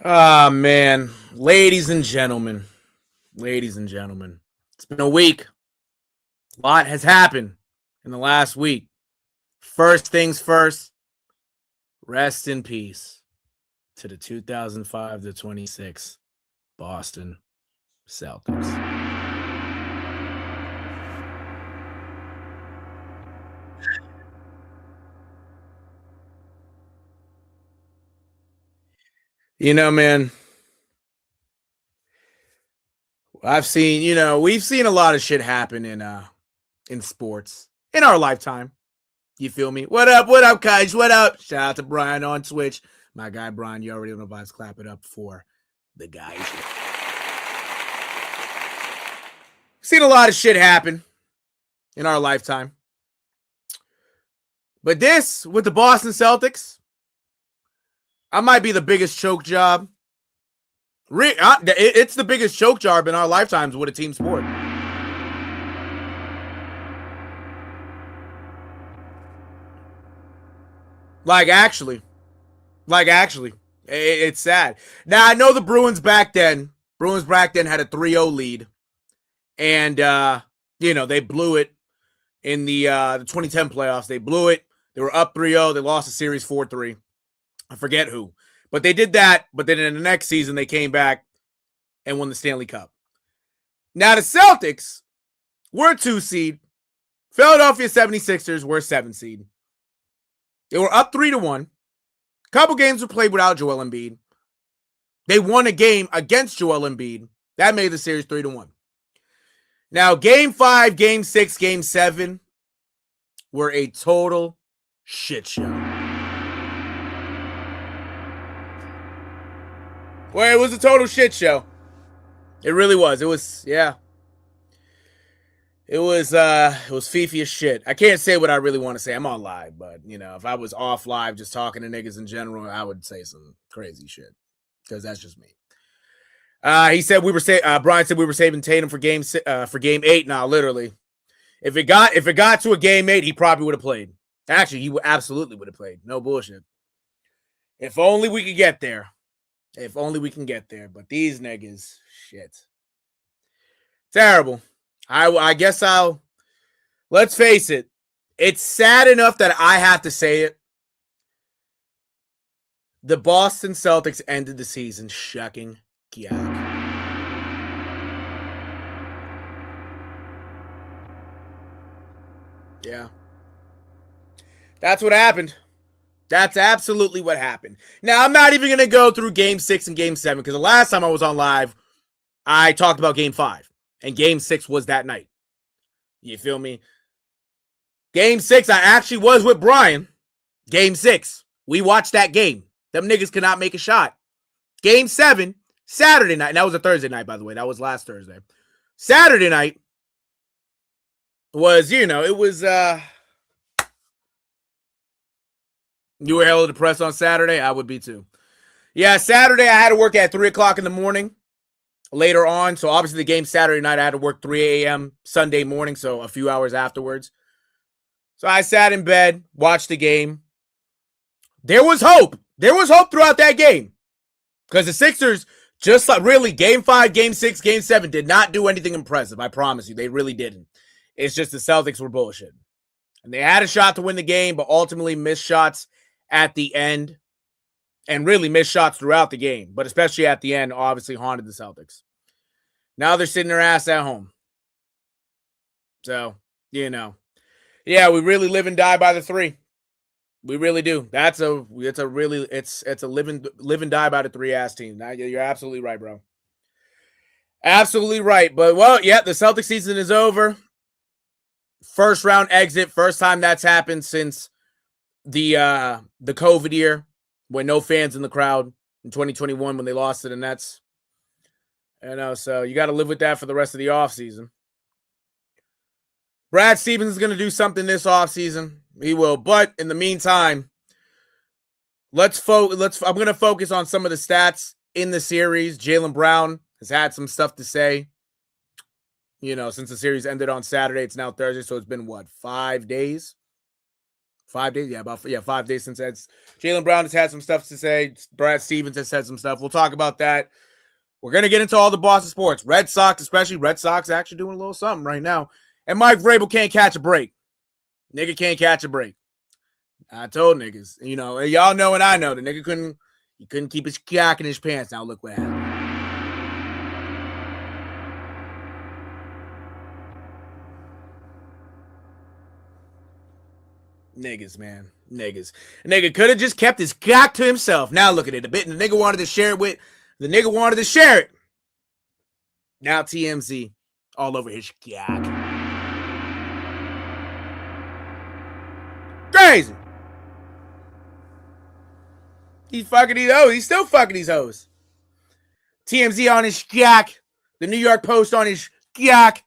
Ah, man. Ladies and gentlemen, it's been a week. A lot has happened in the last week. First things first, rest in peace to the 2005 to 26 Boston Celtics. Man, we've seen a lot of shit happen in sports in our lifetime. You feel me? What up, guys? What up? Shout out to Brian on Twitch. My guy Brian, you already know if I was clap it up for the guys. Seen a lot of shit happen in our lifetime. But this, with the Boston Celtics, I might be the biggest choke job. It's the biggest choke job in our lifetimes with a team sport. Like, actually. It's sad. Now, I know the Bruins back then had a 3-0 lead. And, they blew it in the 2010 playoffs. They blew it. They were up 3-0. They lost the series 4-3. I forget who. But they did that. But then in the next season, they came back and won the Stanley Cup. Now, the Celtics were a 2 seed. Philadelphia 76ers were a 7 seed. They were up 3-1. A couple games were played without Joel Embiid. They won a game against Joel Embiid. That made the series 3-1. Now, Game 5, Game 6, Game 7 were a total shit show. Well, it was a total shit show. It really was. It was Fifi as shit. I can't say what I really want to say. I'm on live, but if I was off live just talking to niggas in general, I would say some crazy shit because that's just me. He said Brian said we were saving Tatum for game 8. Now, literally, if it got to a game 8, he probably would have played. Actually, he absolutely would have played. No bullshit. If only we could get there. If only we can get there. But these niggas, shit, terrible. I guess let's face it. It's sad enough that I have to say it. The Boston Celtics ended the season shucking Gyak. Yeah. That's what happened. That's absolutely what happened. Now, I'm not even going to go through Game 6 and Game 7 because the last time I was on live, I talked about Game 5. And Game 6 was that night. You feel me? Game 6, I actually was with Brian. Game 6. We watched that game. Them niggas could not make a shot. Game 7, Saturday night. And that was a Thursday night, by the way. That was last Thursday. Saturday night was, it was, you were hella depressed on Saturday? I would be too. Yeah, Saturday I had to work at 3 o'clock in the morning later on. So obviously the game Saturday night, I had to work 3 a.m. Sunday morning, so a few hours afterwards. So I sat in bed, watched the game. There was hope. There was hope throughout that game. Because the Sixers, just like really, Game 5, Game 6, Game 7 did not do anything impressive. I promise you. They really didn't. It's just the Celtics were bullshit. And they had a shot to win the game, but ultimately missed shots at the end. And really missed shots throughout the game. But especially at the end, obviously haunted the Celtics. Now they're sitting their ass at home. So, Yeah, we really live and die by the 3. We really do. It's a live and die by the 3 ass team. Now, you're absolutely right, bro. Absolutely right. But the Celtics season is over. First round exit. First time that's happened since the COVID year when no fans in the crowd in 2021 when they lost to the Nets. So you got to live with that for the rest of the offseason. Brad Stevens is going to do something this offseason. He will. But in the meantime, I'm going to focus on some of the stats in the series. Jaylen Brown has had some stuff to say. Since the series ended on Saturday, it's now Thursday, so it's been 5 days? 5 days. Yeah, 5 days since that's Jaylen Brown has had some stuff to say. Brad Stevens has said some stuff. We'll talk about that. We're gonna get into all the Boston sports. Red Sox, especially. Red Sox actually doing a little something right now. And Mike Vrabel can't catch a break. Nigga can't catch a break. I told niggas, y'all know and I know the nigga couldn't keep his cock in his pants. Now look what happened. Niggas, man. Niggas. Nigga could have just kept his cock to himself. Now look at it. The nigga wanted to share it with. The nigga wanted to share it. Now TMZ all over his cock. Crazy. He's fucking these hoes. He's still fucking these hoes. TMZ on his cock. The New York Post on his cock.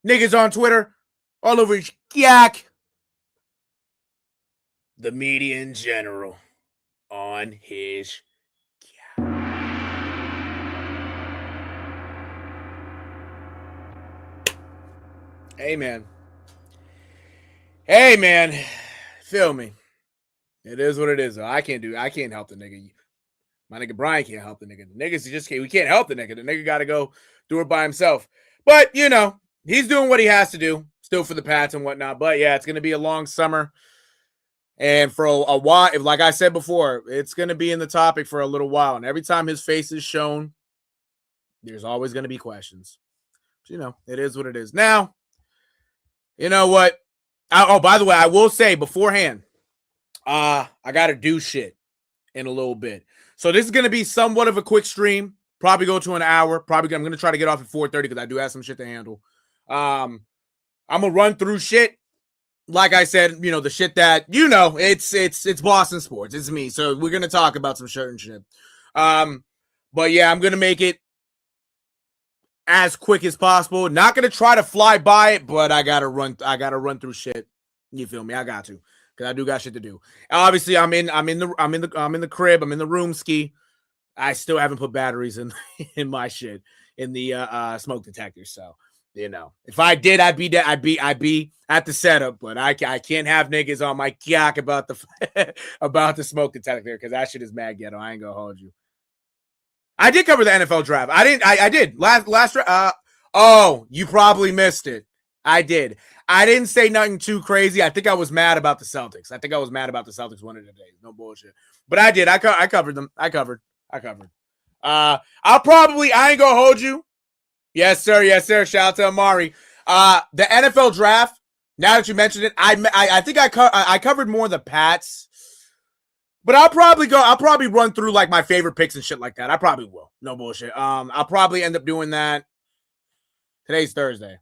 Niggas on Twitter all over his cock. The media in general on his cock. Hey, man. Hey, man. Feel me. It is what it is, though. I can't help the nigga. My nigga Brian can't help the nigga. The niggas just can't. We can't help the nigga. The nigga got to go do it by himself. But, he's doing what he has to do. Still for the Pats and whatnot. But, yeah, it's going to be a long summer. And for a while, like I said before, it's going to be in the topic for a little while. And every time his face is shown, there's always going to be questions. But, it is what it is. Now, you know what? By the way, I will say beforehand, I got to do shit in a little bit. So this is going to be somewhat of a quick stream. Probably go to an hour. I'm going to try to get off at 4:30 because I do have some shit to handle. I'm going to run through shit. Like I said, the shit that, it's Boston sports. It's me. So we're going to talk about some certain shit. But yeah, I'm going to make it as quick as possible. Not going to try to fly by it, but I got to run through shit. You feel me? I got to. Cuz I do got shit to do. Obviously, I'm in the crib, I'm in the room ski. I still haven't put batteries in my shit in the smoke detector, so if I did, I'd be at the setup, but I can't have niggas on my cock about the smoke detector because that shit is mad ghetto. I ain't gonna hold you. I did cover the NFL draft. I did last. Oh, you probably missed it. I did. I didn't say nothing too crazy. I think I was mad about the Celtics. One of the days. No bullshit. But I did. I covered them. I covered. I ain't gonna hold you. Yes, sir. Shout out to Amari. The NFL draft. Now that you mentioned it, I think I covered more of the Pats, but I'll probably run through like my favorite picks and shit like that. I probably will. No bullshit. I'll probably end up doing that. Today's Thursday,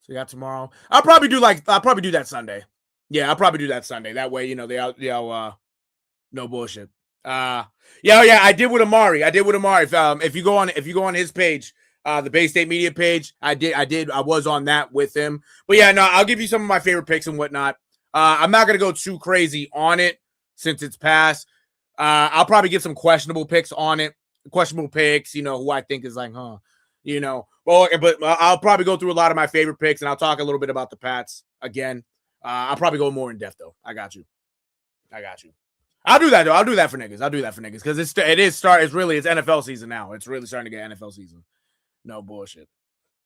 so you got tomorrow. I'll probably do that Sunday. Yeah, I'll probably do that Sunday. That way, no bullshit. Yeah, I did with Amari. If you go on his page, the Bay State Media page, I was on that with him. But yeah, no, I'll give you some of my favorite picks and whatnot. I'm not gonna go too crazy on it since it's past. I'll probably get some questionable picks on it. Questionable picks, who I think is like, Well, but I'll probably go through a lot of my favorite picks and I'll talk a little bit about the Pats again. I'll probably go more in depth though. I got you. I'll do that though. I'll do that for niggas because it's NFL season now. It's really starting to get NFL season. No bullshit.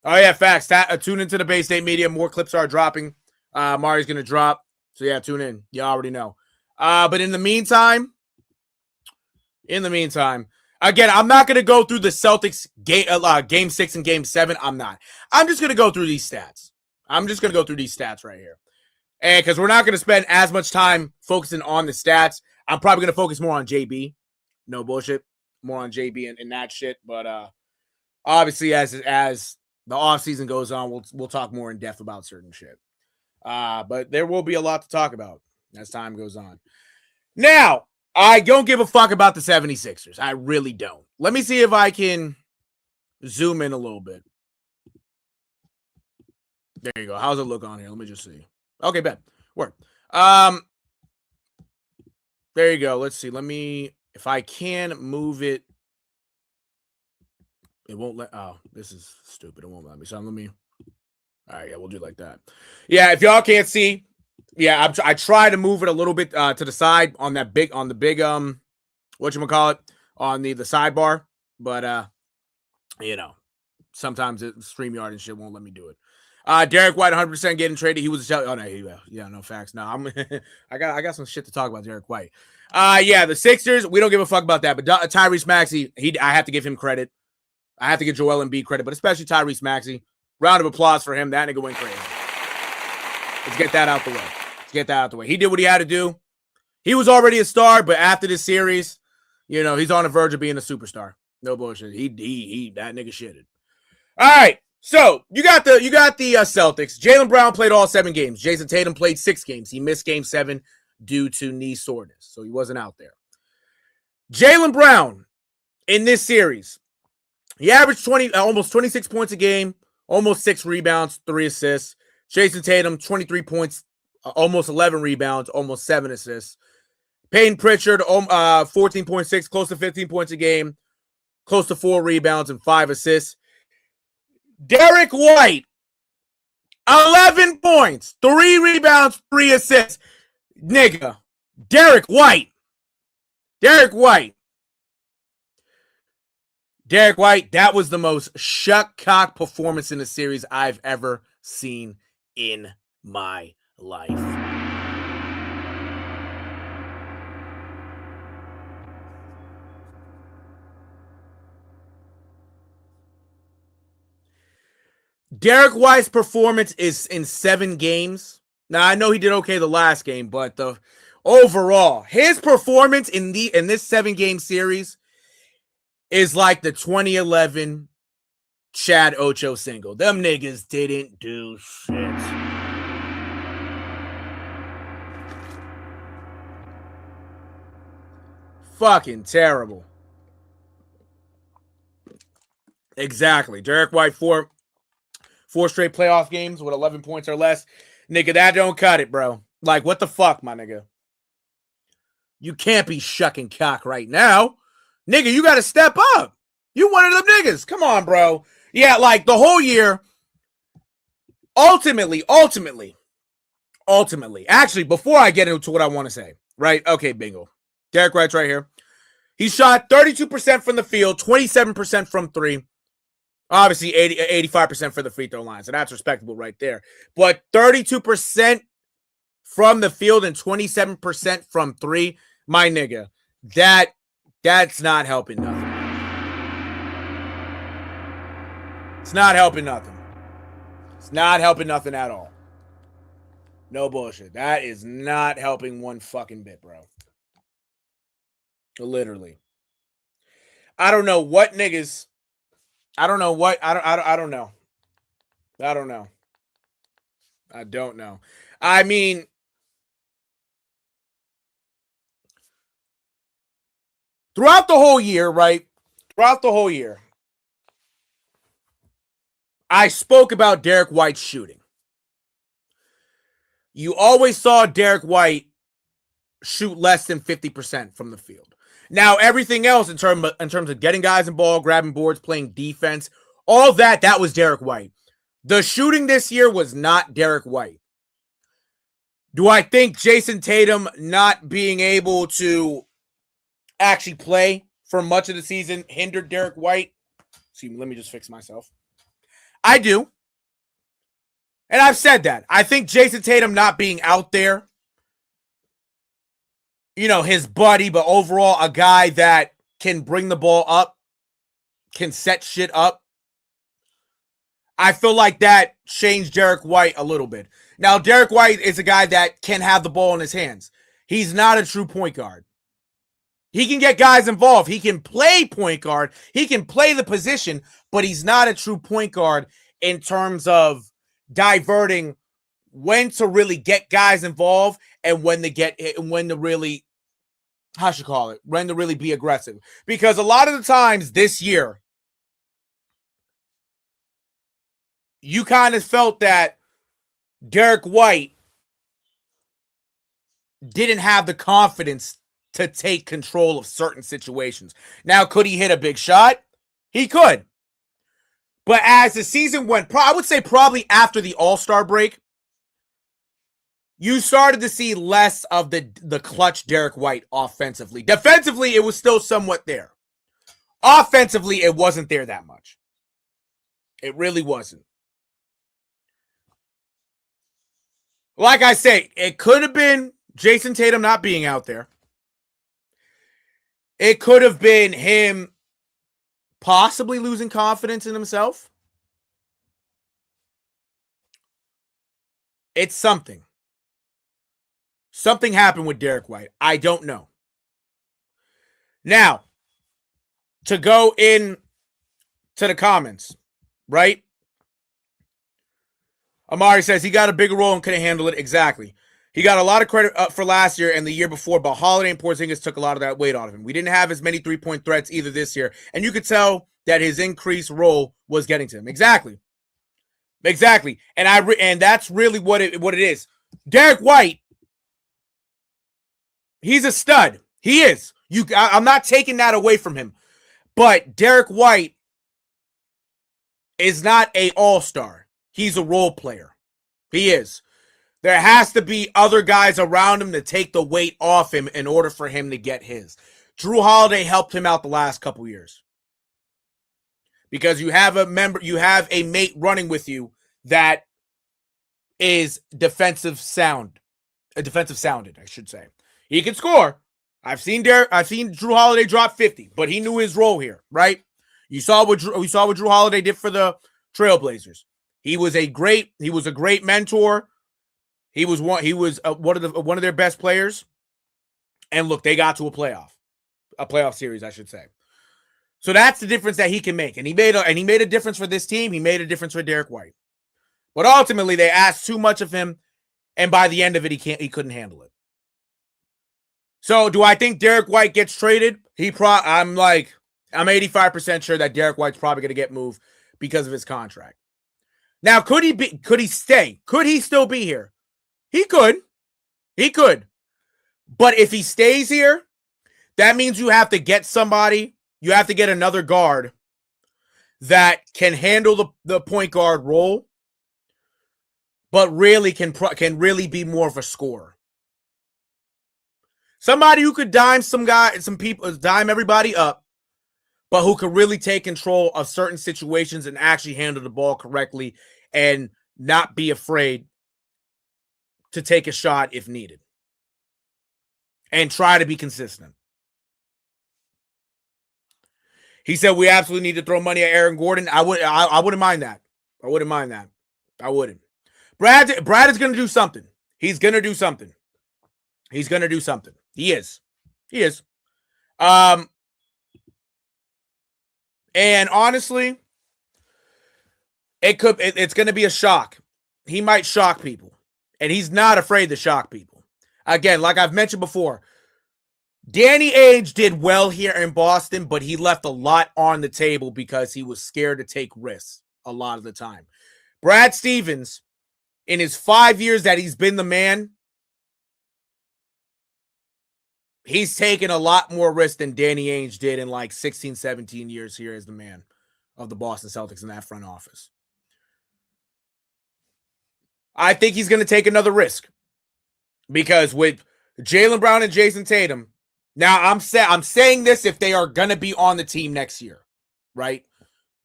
Oh yeah, facts. Tune into the Bay State Media. More clips are dropping. Mari's gonna drop. So yeah, tune in. You already know. But in the meantime, again, I'm not gonna go through the Celtics game 6 and game 7. I'm not. I'm just gonna go through these stats. Right here. And because we're not going to spend as much time focusing on the stats, I'm probably going to focus more on JB. No bullshit. More on JB and that shit. But obviously, as the offseason goes on, we'll talk more in depth about certain shit. But there will be a lot to talk about as time goes on. Now, I don't give a fuck about the 76ers. I really don't. Let me see if I can zoom in a little bit. There you go. How's it look on here? Let me just see. Okay, bet. Work. There you go. Let's see. If I can move it. It won't let. Oh, this is stupid. It won't let me. So all right, yeah, we'll do like that. Yeah, if y'all can't see, Yeah, I try to move it a little bit to the side on the big whatchamacallit, on the sidebar, but you know, sometimes StreamYard and shit won't let me do it. Derek White 100% getting traded. He was oh no, yeah, no facts. No, I'm I got some shit to talk about Derek White. Yeah, the Sixers, we don't give a fuck about that, but Tyrese Maxey, I have to give him credit. I have to give Joel Embiid credit, but especially Tyrese Maxey. Round of applause for him. That nigga went crazy. Let's get that out the way. He did what he had to do. He was already a star, but after this series, you know, he's on the verge of being a superstar. No bullshit. He that nigga shitted. All right. So you got the Celtics. Jaylen Brown played all 7 games. Jason Tatum played 6 games. He missed game 7 due to knee soreness, so he wasn't out there. Jaylen Brown in this series, he averaged almost 26 points a game, almost 6 rebounds, 3 assists. Jason Tatum, 23 points, almost 11 rebounds, almost 7 assists. Peyton Pritchard, 14.6, close to 15 points a game, close to 4 rebounds and 5 assists. Derek White, 11 points, 3 rebounds, 3 assists. Nigga, Derek White, that was the most shuck cock performance in a series I've ever seen in my life. Derek White's performance is in 7 games. Now, I know he did okay the last game, but the overall, his performance in this 7-game series is like the 2011 Chad Ocho single. Them niggas didn't do shit. Fucking terrible. Exactly. Derek White, 4 straight playoff games with 11 points or less. Nigga, that don't cut it, bro. Like, what the fuck, my nigga? You can't be shucking cock right now. Nigga, you got to step up. You one of them niggas. Come on, bro. Yeah, like, the whole year, ultimately, actually, before I get into what I want to say, right? Okay, bingo. Derek White's right here. He shot 32% from the field, 27% from 3. Obviously, 85% for the free throw line, so that's respectable right there. But 32% from the field and 27% from 3, my nigga, that's not helping nothing. It's not helping nothing. It's not helping nothing at all. No bullshit. That is not helping one fucking bit, bro. Literally. I don't know what niggas. I don't know what. I don't know. I don't know. I don't know. I mean, throughout the whole year, right? Throughout the whole year, I spoke about Derek White's shooting. You always saw Derek White shoot less than 50% from the field. Now, everything else in terms of getting guys in ball, grabbing boards, playing defense, all that was Derek White. The shooting this year was not Derek White. Do I think Jason Tatum not being able to actually play for much of the season hindered Derek White? See, let me just fix myself. I do. And I've said that. I think Jason Tatum not being out there, you know, his buddy, but overall a guy that can bring the ball up, can set shit up. I feel like that changed Derek White a little bit. Now, Derek White is a guy that can have the ball in his hands. He's not a true point guard. He can get guys involved. He can play point guard. He can play the position, but he's not a true point guard in terms of diverting when to really get guys involved and when to really, when to really be aggressive. Because a lot of the times this year, you kind of felt that Derek White didn't have the confidence to take control of certain situations. Now, could he hit a big shot? He could. But as the season went, I would say probably after the All-Star break, you started to see less of the clutch Derek White offensively. Defensively, it was still somewhat there. Offensively, it wasn't there that much. It really wasn't. Like I say, it could have been Jason Tatum not being out there. It could have been him possibly losing confidence in himself. It's something. Something happened with Derek White. I don't know. Now, to go in to the comments, right? Amari says he got a bigger role and couldn't handle it. Exactly. He got a lot of credit for last year and the year before, but Holiday and Porzingis took a lot of that weight off of him. We didn't have as many three-point threats either this year, and you could tell that his increased role was getting to him. Exactly. And that's really what it is. Derek White, he's a stud. He is. I'm not taking that away from him. But Derek White is not an all-star. He's a role player. He is. There has to be other guys around him to take the weight off him in order for him to get his. Drew Holiday helped him out the last couple years. Because you have a mate running with you that is defensive sounded, I should say. He can score. I've seen Drew Holiday drop 50, but he knew his role here, right? We saw what Drew Holiday did for the Trailblazers. He was a great mentor. He was one of their best players. And look, they got to a playoff series, I should say. So that's the difference that he can make. And he made a difference for this team. He made a difference for Derek White. But ultimately, they asked too much of him, and by the end of it, he couldn't handle it. So, do I think Derek White gets traded? I'm 85% sure that Derek White's probably going to get moved because of his contract. Now, could he stay? Could he still be here? He could. But if he stays here, that means you have to get somebody, you have to get another guard that can handle the point guard role, but really can really be more of a scorer. Somebody who could dime everybody up, but who could really take control of certain situations and actually handle the ball correctly and not be afraid to take a shot if needed. And try to be consistent. He said we absolutely need to throw money at Aaron Gordon. I wouldn't mind that. I wouldn't. Brad is going to do something. He's going to do something. He is. And honestly, it's going to be a shock. He might shock people. And he's not afraid to shock people. Again, like I've mentioned before, Danny Ainge did well here in Boston, but he left a lot on the table because he was scared to take risks a lot of the time. Brad Stevens, in his 5 years that he's been the man, he's taken a lot more risk than Danny Ainge did in like 16, 17 years here as the man of the Boston Celtics in that front office. I think he's going to take another risk because with Jaylen Brown and Jason Tatum, now I'm saying this if they are going to be on the team next year, right?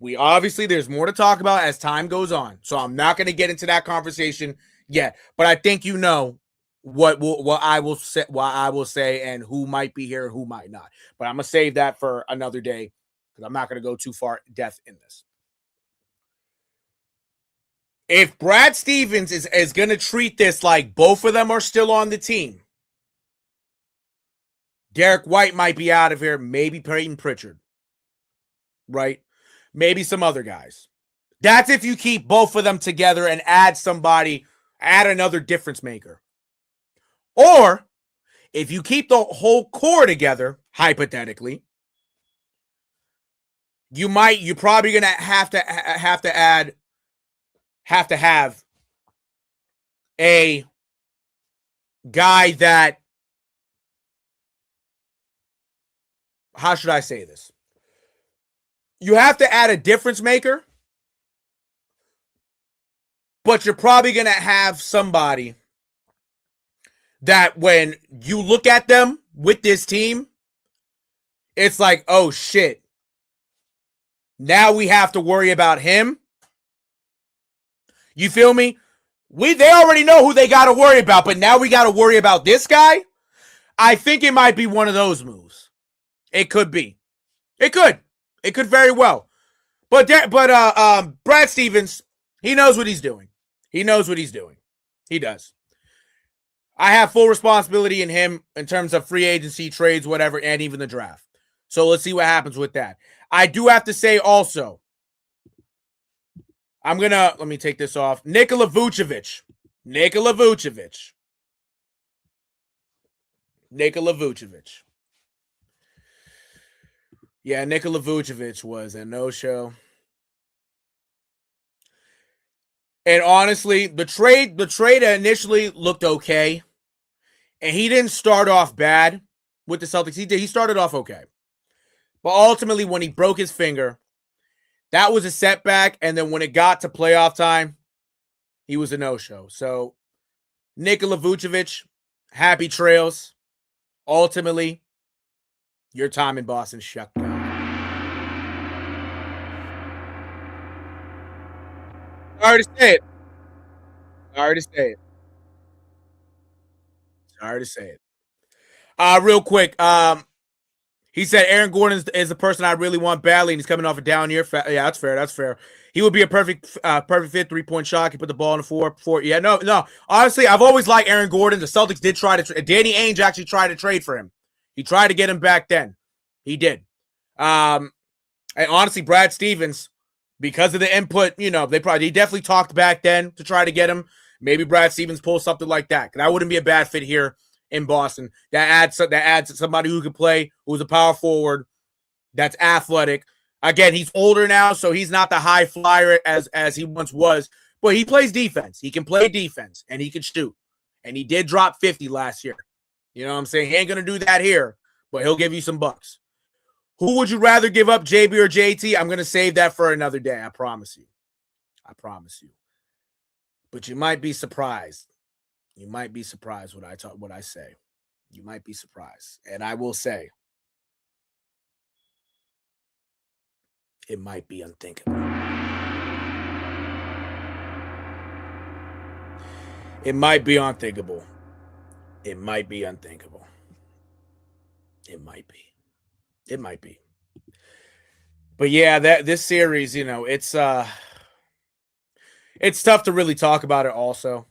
There's more to talk about as time goes on, so I'm not going to get into that conversation yet. But I think you know what I will say and who might be here and who might not. But I'm going to save that for another day because I'm not going to go too far depth in this. If Brad Stevens is going to treat this like both of them are still on the team, Derek White might be out of here, maybe Peyton Pritchard, right? Maybe some other guys. That's if you keep both of them together and add another difference maker. Or if you keep the whole core together, hypothetically, you're probably going to have to have a guy that, how should I say this? You have to add a difference maker, but you're probably going to have somebody that when you look at them with this team, it's like, oh shit. Now we have to worry about him. You feel me? They already know who they got to worry about, but now we got to worry about this guy. I think it might be one of those moves. It could be. It could. It could very well. But Brad Stevens, he knows what he's doing. He knows what he's doing. He does. I have full responsibility in him in terms of free agency, trades, whatever, and even the draft. So let's see what happens with that. I do have to say also, let me take this off. Nikola Vucevic. Yeah, Nikola Vucevic was a no-show. And honestly, the trade initially looked okay. And he didn't start off bad with the Celtics. He started off okay. But ultimately, when he broke his finger, that was a setback. And then when it got to playoff time, he was a no-show. So, Nikola Vucevic, happy trails. Ultimately, your time in Boston shut down. Sorry to say it. Real quick, he said Aaron Gordon is the person I really want badly, and he's coming off a down year. Yeah, that's fair. He would be a perfect fit 3-point shot. He put the ball in the four. Yeah, no. Honestly, I've always liked Aaron Gordon. The Celtics did try to. Danny Ainge actually tried to trade for him. He tried to get him back then. He did. And honestly, Brad Stevens, because of the input, he definitely talked back then to try to get him. Maybe Brad Stevens pulls something like that. That wouldn't be a bad fit here in Boston. That adds somebody who can play, who's a power forward, that's athletic. Again, he's older now, so he's not the high flyer as he once was, but he plays defense. He can play defense, and he can shoot. And he did drop 50 last year. You know what I'm saying? He ain't going to do that here, but he'll give you some bucks. Who would you rather give up, JB or JT? I'm going to save that for another day. I promise you. But you might be surprised. You might be surprised what I say. You might be surprised. And I will say, it might be unthinkable. It might be unthinkable. It might be. But yeah, this series, it's tough to really talk about it also.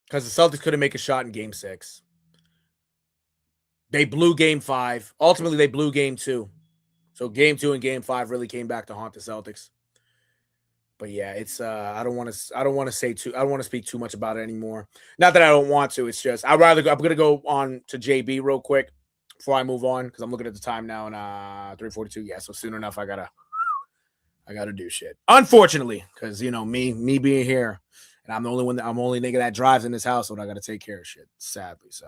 Because the Celtics couldn't make a shot in Game 6. They blew Game 5. Ultimately, they blew Game 2. So Game 2 and Game 5 really came back to haunt the Celtics. But yeah, it's I don't want to speak too much about it anymore. Not that I don't want to. It's just I'm gonna go on to JB real quick before I move on, because I'm looking at the time now and 3:42. Yeah, so soon enough I gotta do shit. Unfortunately, because me being here. And I'm the only nigga that drives in this house, so I got to take care of shit, sadly. So,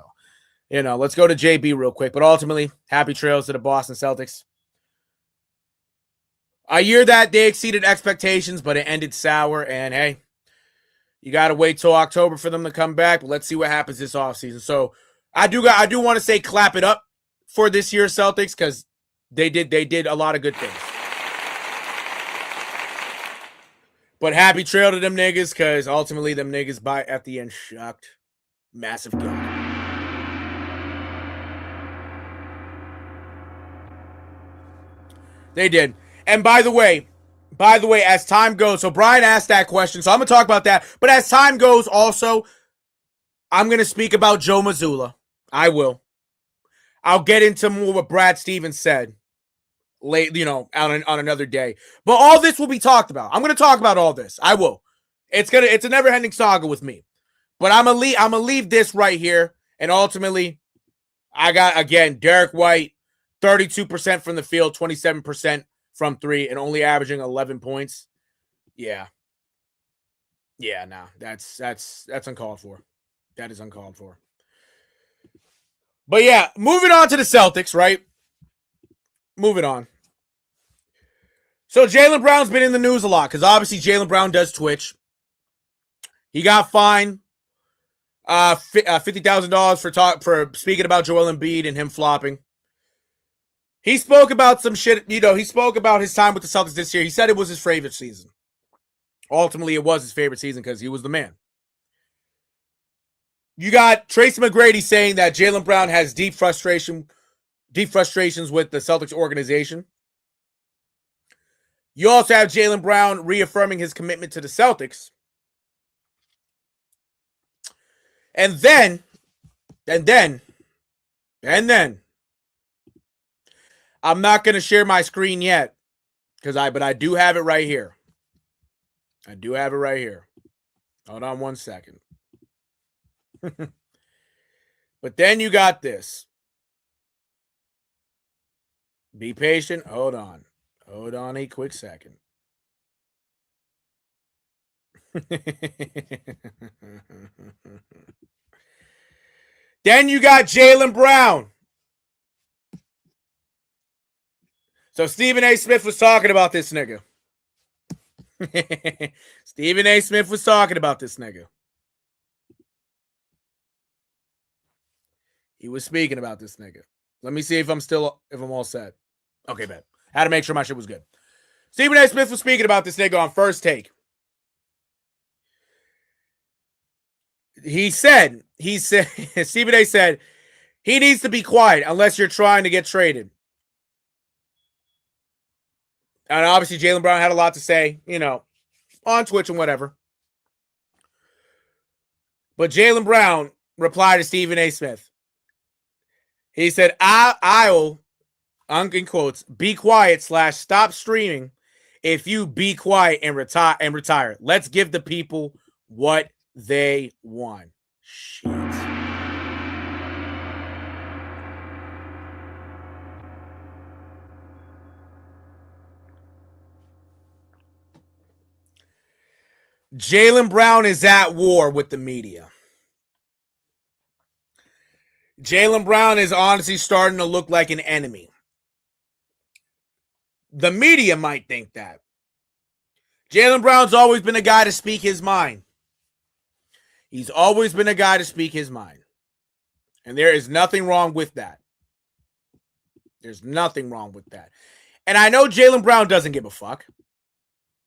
let's go to JB real quick. But ultimately, happy trails to the Boston Celtics. A year that they exceeded expectations, but it ended sour. And hey, you got to wait till October for them to come back. But let's see what happens this offseason. So I do want to say clap it up for this year's Celtics, because they did a lot of good things. But happy trail to them niggas, because ultimately them niggas at the end shocked. Massive kill. They did. And by the way, as time goes, so Brian asked that question, so I'm going to talk about that. But as time goes also, I'm going to speak about Joe Mazzulla. I will. I'll get into more what Brad Stevens said late, on another day. But all this will be talked about. I'm going to talk about all this. I will. It's a never-ending saga with me. But I'm gonna leave this right here. And ultimately, I got, again, Derek White, 32% from the field, 27% from three, and only averaging 11 points. Yeah. Yeah, no. That's uncalled for. That is uncalled for. But yeah, moving on to the Celtics, right? Moving on. So Jaylen Brown's been in the news a lot, because obviously Jaylen Brown does Twitch. He got fined $50,000 for speaking about Joel Embiid and him flopping. He spoke about some shit. He spoke about his time with the Celtics this year. He said it was his favorite season. Ultimately, it was his favorite season because he was the man. You got Tracy McGrady saying that Jaylen Brown has deep frustrations with the Celtics organization. You also have Jaylen Brown reaffirming his commitment to the Celtics. And then, I'm not going to share my screen yet, but I do have it right here. Hold on one second. But then you got this. Be patient. Hold on a quick second. Then you got Jaylen Brown. So Stephen A. Smith was talking about this nigga. Stephen A. Smith was talking about this nigga. He was speaking about this nigga. Let me see if I'm all set. Okay, bet. Had to make sure my shit was good. Stephen A. Smith was speaking about this nigga on First Take. He said, Stephen A. said, he needs to be quiet unless you're trying to get traded. And obviously, Jaylen Brown had a lot to say, on Twitch and whatever. But Jaylen Brown replied to Stephen A. Smith. He said, I'll, in quotes, be quiet / stop streaming if you be quiet and retire. Let's give the people what they want. Shit. Jaylen Brown is at war with the media. Jaylen Brown is honestly starting to look like an enemy. The media might think that. Jaylen Brown's always been a guy to speak his mind. He's always been a guy to speak his mind. And there is nothing wrong with that. There's nothing wrong with that. And I know Jaylen Brown doesn't give a fuck.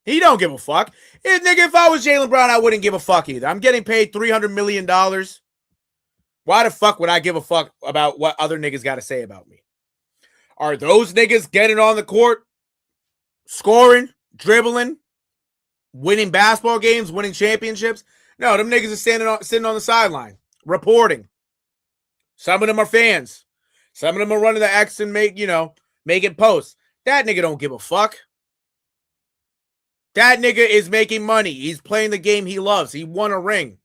He don't give a fuck. If I was Jaylen Brown, I wouldn't give a fuck either. I'm getting paid $300 million. Why the fuck would I give a fuck about what other niggas got to say about me? Are those niggas getting on the court, scoring, dribbling, winning basketball games, winning championships? No, them niggas are sitting on the sideline, reporting. Some of them are fans. Some of them are running the X and making posts. That nigga don't give a fuck. That nigga is making money. He's playing the game he loves. He won a ring.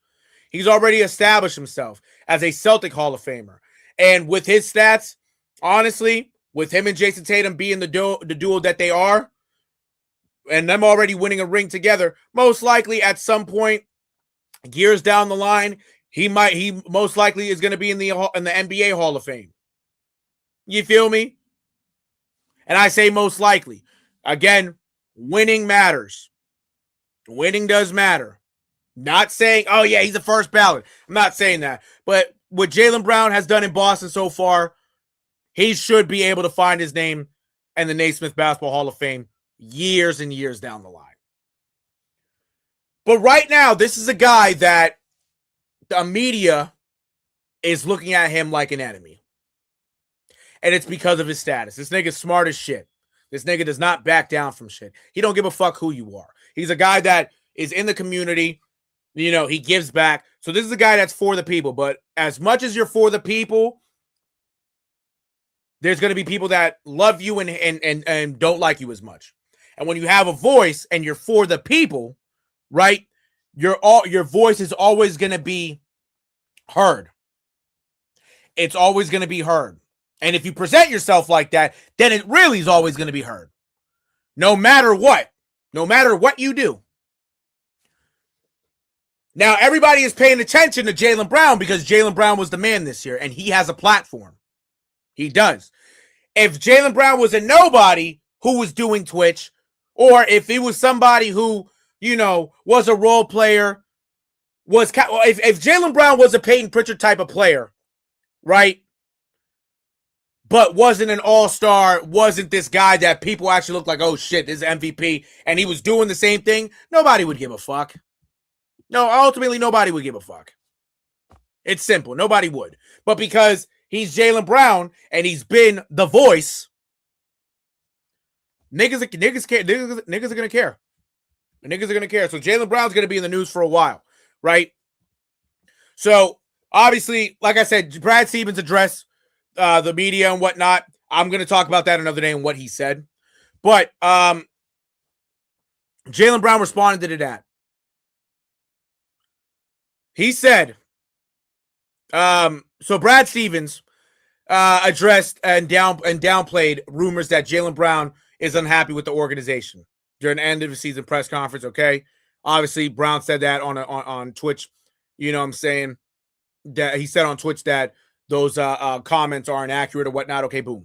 He's already established himself as a Celtic Hall of Famer. And with his stats, honestly, with him and Jason Tatum being the duo that they are, and them already winning a ring together, most likely at some point, years down the line, he most likely is going to be in the NBA Hall of Fame. You feel me? And I say most likely. Again, winning matters. Winning does matter. Not saying, oh yeah, he's the first ballot. I'm not saying that. But what Jaylen Brown has done in Boston so far, he should be able to find his name in the Naismith Basketball Hall of Fame years and years down the line. But right now, this is a guy that the media is looking at him like an enemy. And it's because of his status. This nigga's smart as shit. This nigga does not back down from shit. He don't give a fuck who you are. He's a guy that is in the community. He gives back. So this is a guy that's for the people. But as much as you're for the people, there's going to be people that love you and don't like you as much. And when you have a voice and you're for the people, right, your voice is always going to be heard. It's always going to be heard. And if you present yourself like that, then it really is always going to be heard. No matter what you do. Now, everybody is paying attention to Jaylen Brown because Jaylen Brown was the man this year, and he has a platform. He does. If Jaylen Brown was a nobody who was doing Twitch, or if he was somebody who, was a role player if Jaylen Brown was a Peyton Pritchard type of player, right? But wasn't an all-star, wasn't this guy that people actually looked like, oh shit, this is MVP, and he was doing the same thing, nobody would give a fuck. No, ultimately, nobody would give a fuck. It's simple. Nobody would. But because he's Jaylen Brown and he's been the voice, niggas are gonna care. Niggas are gonna care. So Jaylen Brown's gonna be in the news for a while, right? So obviously, like I said, Brad Stevens addressed the media and whatnot. I'm gonna talk about that another day and what he said. But Jaylen Brown responded to that. He said, so Brad Stevens addressed and downplayed rumors that Jaylen Brown is unhappy with the organization during the end of the season press conference. Okay, obviously Brown said that on Twitch. You know what I'm saying? That he said on Twitch that those comments are inaccurate or whatnot. Okay, boom.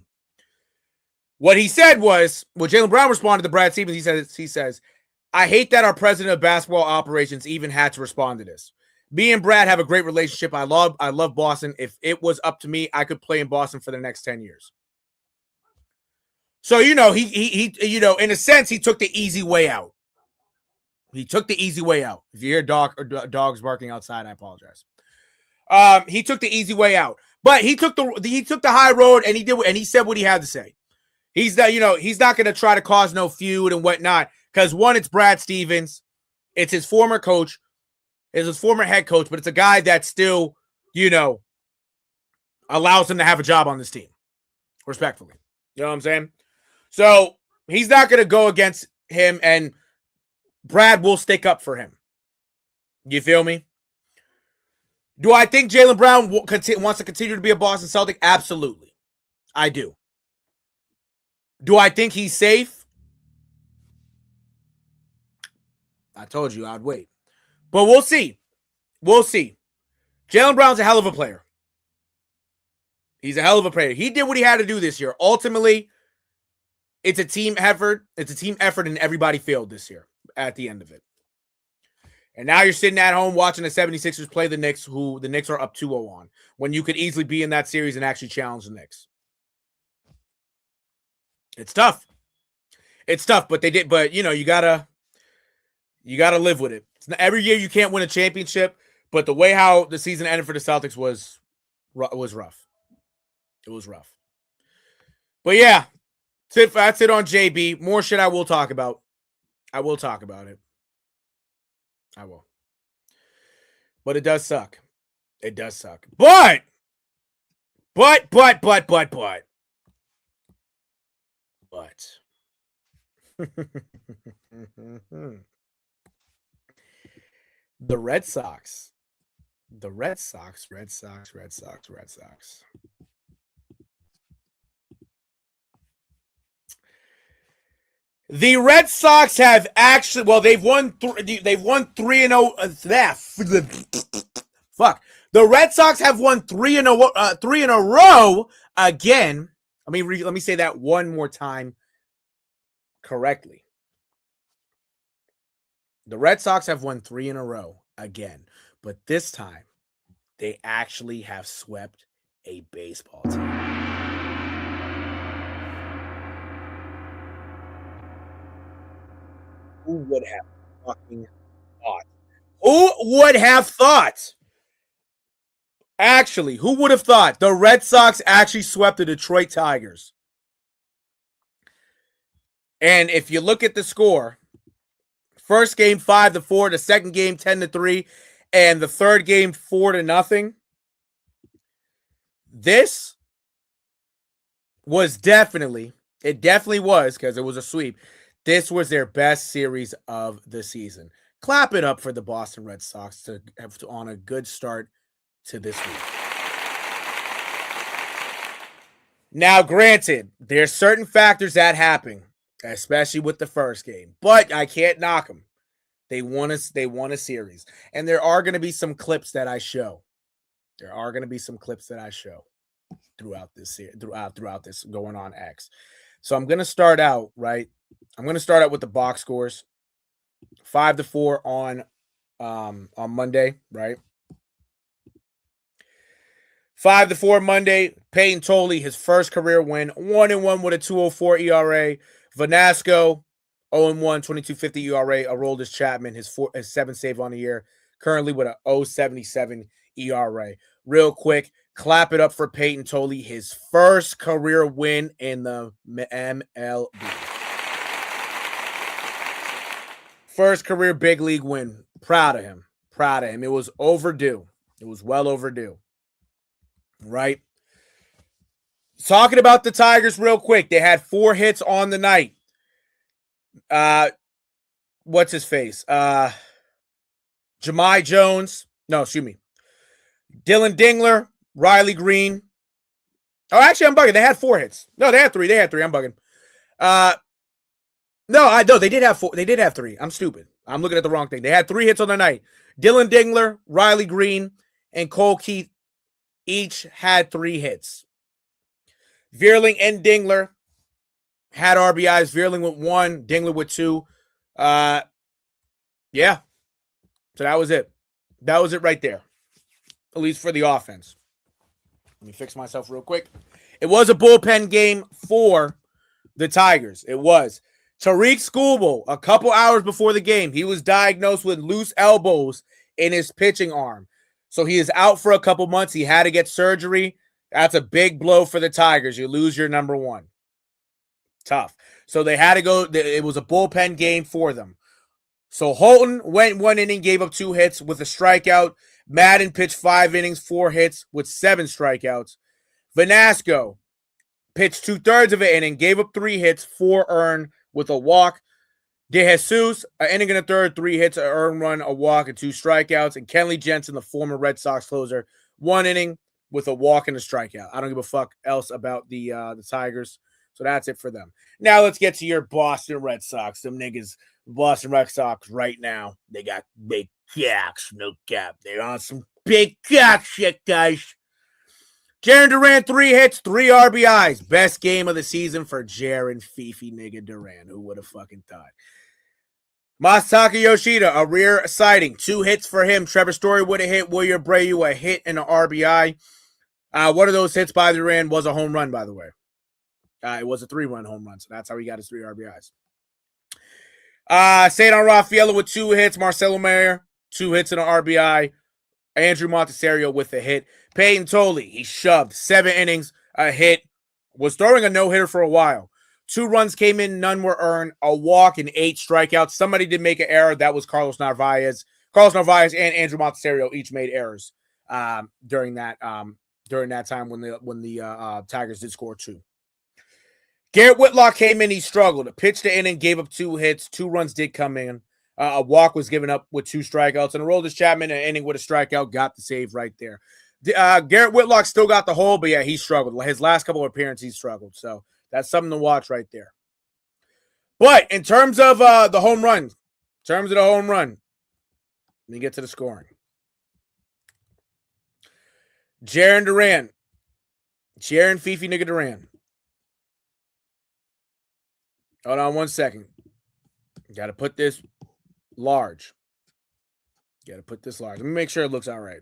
What he said was, well, Jaylen Brown responded to Brad Stevens. He says, I hate that our president of basketball operations even had to respond to this. Me and Brad have a great relationship. I love Boston. If it was up to me, I could play in Boston for the next 10 years. So, you know, he you know, in a sense, he took the easy way out. He took the easy way out. If you hear dogs barking outside, I apologize. He took the easy way out. But he took the high road, and he said what he had to say. He's not going to try to cause no feud and whatnot, because one, it's Brad Stevens, it's his former coach, it's his former head coach, but it's a guy that still, you know, allows him to have a job on this team, respectfully. You know what I'm saying? So he's not going to go against him, and Brad will stick up for him. You feel me? Do I think Jaylen Brown wants to continue to be a Boston Celtic? Absolutely. I do. Do I think he's safe? I told you I'd wait. But we'll see. We'll see. Jaylen Brown's a hell of a player. He's a hell of a player. He did what he had to do this year. Ultimately, it's a team effort. It's a team effort, and everybody failed this year at the end of it. And now you're sitting at home watching the 76ers play the Knicks, who the Knicks are up 2-0 on, when you could easily be in that series and actually challenge the Knicks. It's tough. It's tough, but you know, you gotta live with it. Every year you can't win a championship, but the way how the season ended for the Celtics was rough. It was rough. But yeah, that's it on JB. More shit I will talk about. I will talk about it. I will. But it does suck. It does suck. But the Red Sox. The Red Sox. The Red Sox have actually, well, they've won 3-0. Fuck. The Red Sox have won 3 in a row again. Let me say that one more time correctly. The Red Sox have won 3 in a row again, but this time they actually have swept a baseball team. Who would have fucking thought? Who would have thought? Actually, who would have thought the Red Sox actually swept the Detroit Tigers? And if you look at the score, first game 5-4, the second game 10-3, and the third game 4-0. This was definitely was, because it was a sweep. This was their best series of the season. Clap it up for the Boston Red Sox on a good start to this week. Now, granted, there's certain factors that happen, especially with the first game, but I can't knock them. They won a series, and there are going to be some clips that I show. Throughout this going on X. So I'm going to start out, right? I'm going to start out with the box scores. 5-4 on on Monday, right? 5-4 Monday. Peyton Tolley, his first career win, 1-1 with a 2.04 ERA. Vanasco, 0-1, 22.50 ERA. Aroldis Chapman, his seventh save on the year, currently with a 0.77 ERA. Real quick, clap it up for Peyton Tolley, his first career win in the MLB. First career big league win. Proud of him. Proud of him. It was overdue. It was well overdue. Right? Talking about the Tigers real quick. They had 4 hits on the night. What's his face? Jahmai Jones. No, excuse me. Dylan Dingler, Riley Green. Oh, actually, I'm bugging. They had 4 hits. No, they had 3. I'm bugging. No, they did have 4. They did have 3. I'm stupid. I'm looking at the wrong thing. They had 3 hits on the night. Dylan Dingler, Riley Green, and Cole Keith each had 3 hits. Vierling and Dingler had RBIs. Vierling with 1, Dingler with 2. Yeah. So that was it. That was it right there. At least for the offense. Let me fix myself real quick. It was a bullpen game for the Tigers. It was. Tariq Skubal, a couple hours before the game, he was diagnosed with loose elbows in his pitching arm. So he is out for a couple months. He had to get surgery. That's a big blow for the Tigers. You lose your number 1. Tough. So they had to go. It was a bullpen game for them. So Holton went 1 inning, gave up 2 hits with a strikeout. Madden pitched 5 innings, 4 hits with 7 strikeouts. Vanasco pitched 2/3 of an inning, gave up 3 hits, 4 earned with a walk. De Jesus, an inning and a third, 3 hits, an earned run, a walk, and 2 strikeouts. And Kenley Jensen, the former Red Sox closer, 1 inning with a walk and a strikeout. I don't give a fuck else about the Tigers. So that's it for them. Now let's get to your Boston Red Sox. Them niggas, Boston Red Sox right now, they got big jacks, no cap. They're on some big jack shit, guys. Jarren Duran, 3 hits, 3 RBIs. Best game of the season for Jarren Fifi nigga Duran. Who would have fucking thought? Masataka Yoshida, a rear sighting. 2 hits for him. Trevor Story would have hit. William Abreu, a hit and an RBI. One of those hits by Duran was a home run, by the way. It was a 3-run home run, so that's how he got his 3 RBIs. Cedar Rafaela with 2 hits. Marcelo Mayer, 2 hits and an RBI. Andrew Montecero with a hit. Peyton Tolley, he shoved 7 innings, a hit. Was throwing a no-hitter for a while. 2 runs came in, none were earned. A walk and 8 strikeouts. Somebody did make an error. That was Carlos Narvaez. Carlos Narvaez and Andrew Montecero each made errors during that time when the Tigers did score 2. Garrett Whitlock came in. He struggled. Pitched the inning, gave up 2 hits. 2 runs did come in. A walk was given up with 2 strikeouts. And Aroldis Chapman, an inning with a strikeout, got the save right there. Garrett Whitlock still got the hole, but yeah, he struggled. His last couple of appearances, he struggled. So that's something to watch right there. But in terms of the home run, let me get to the scoring. Jarren Fifi nigga Duran. Hold on 1 second. Got to put this large. Let me make sure it looks all right.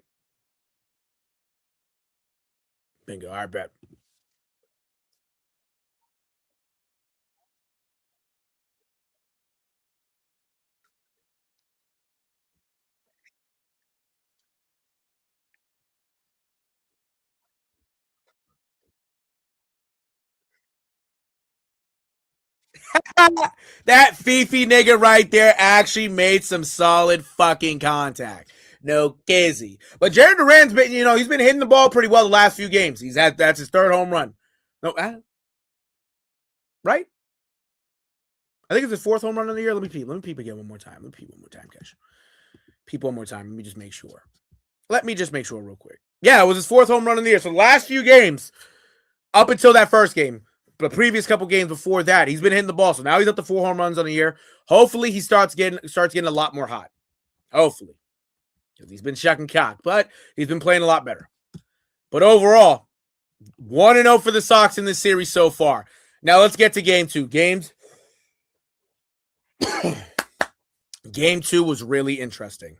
Bingo. All right, bet. That Fifi nigga right there actually made some solid fucking contact. No kizzy. But Jarren Duran's been, he's been hitting the ball pretty well the last few games. That's his 3rd home run. No, right? I think it's his 4th home run of the year. Let me peep again one more time. Cash. Peep one more time. Let me just make sure. Real quick. Yeah, it was his 4th home run of the year. So the last few games, up until that first game, the previous couple games before that, he's been hitting the ball. So now he's up to 4 home runs on the year. Hopefully he starts getting a lot more hot. Hopefully. Because he's been shucking cock, but he's been playing a lot better. But overall, 1-0 for the Sox in this series so far. Now let's get to game 2. Game 2 was really interesting.